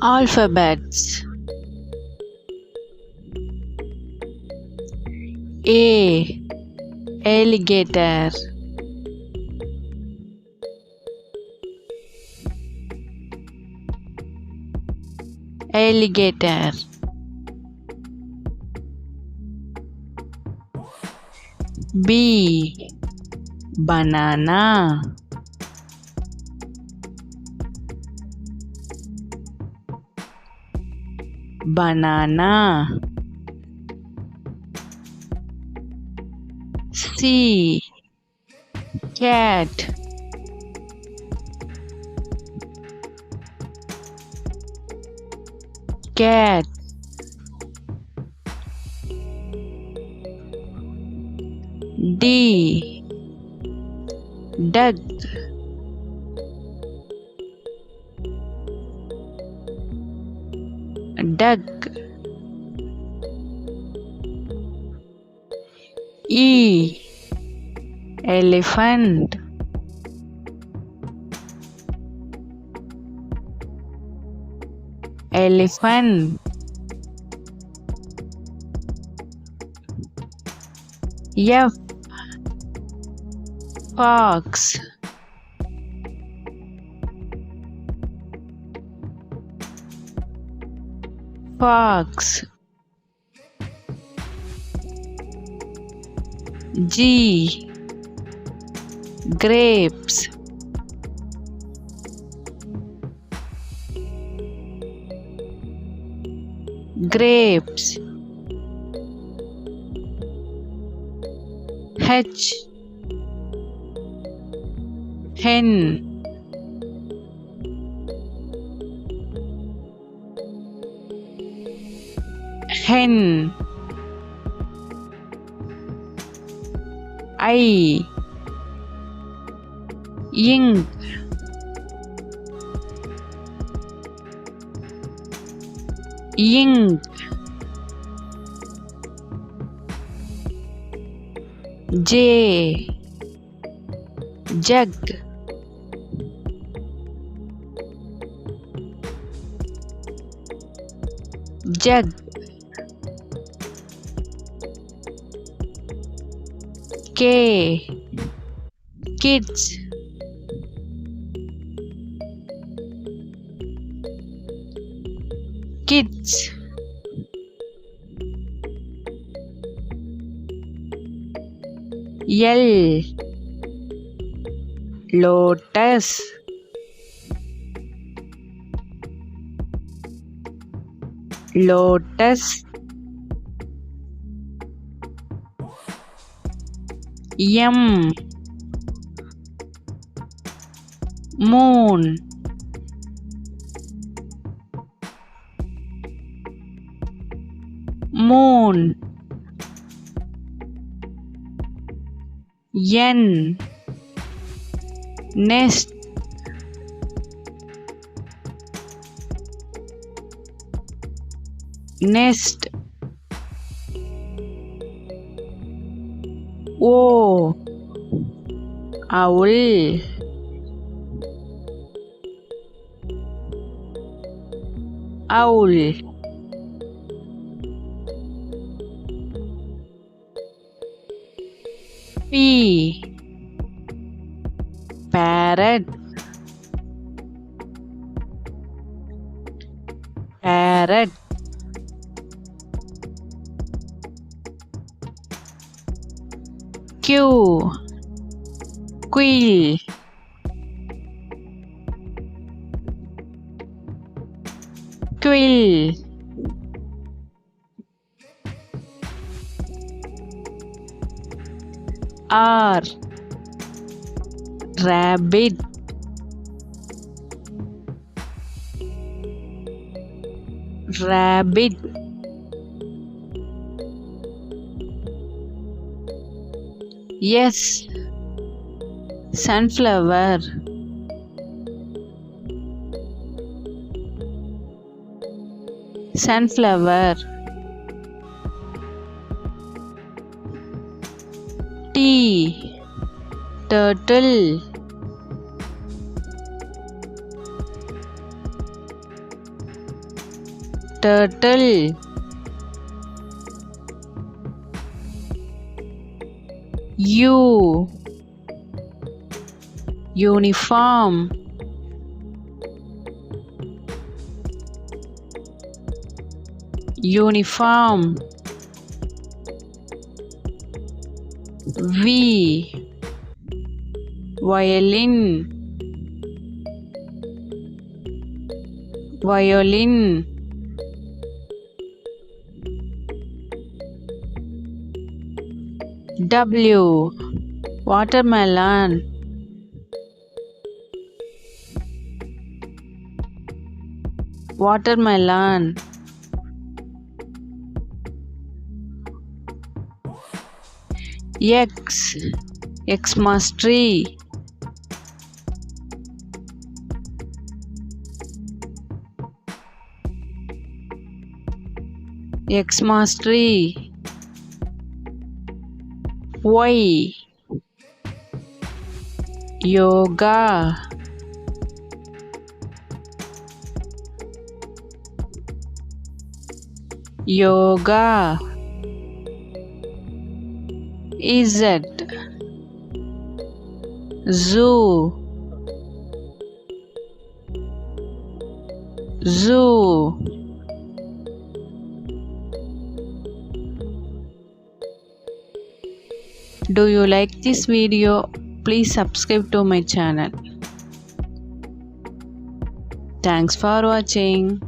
Alphabets: A. Alligator. Alligator. B. Banana. Banana. C. Cat. Cat. D. Duck. Duck. E. Elephant. Elephant. F. Fox. Fox. G. Grapes. Grapes. H. Hen. Hen. I. Ink. Ink. J. Jug. Jug. K. Kids. Kids. L. Lotus. Lotus. M. Moon. Moon. N. Nest. Nest. O. Owl. Owl. P. Parrot. Parrot. Q. Quill. Quill. R. Rabbit. Rabbit. S. Sunflower. Sunflower. T. Turtle. turtle, U, uniform, uniform, V, violin, violin, W, watermelon, watermelon, X, Xmas tree, Xmas tree, Y, yoga, yoga, Z, zoo, zoo. Do you like this video? Please subscribe to my channel. Thanks for watching.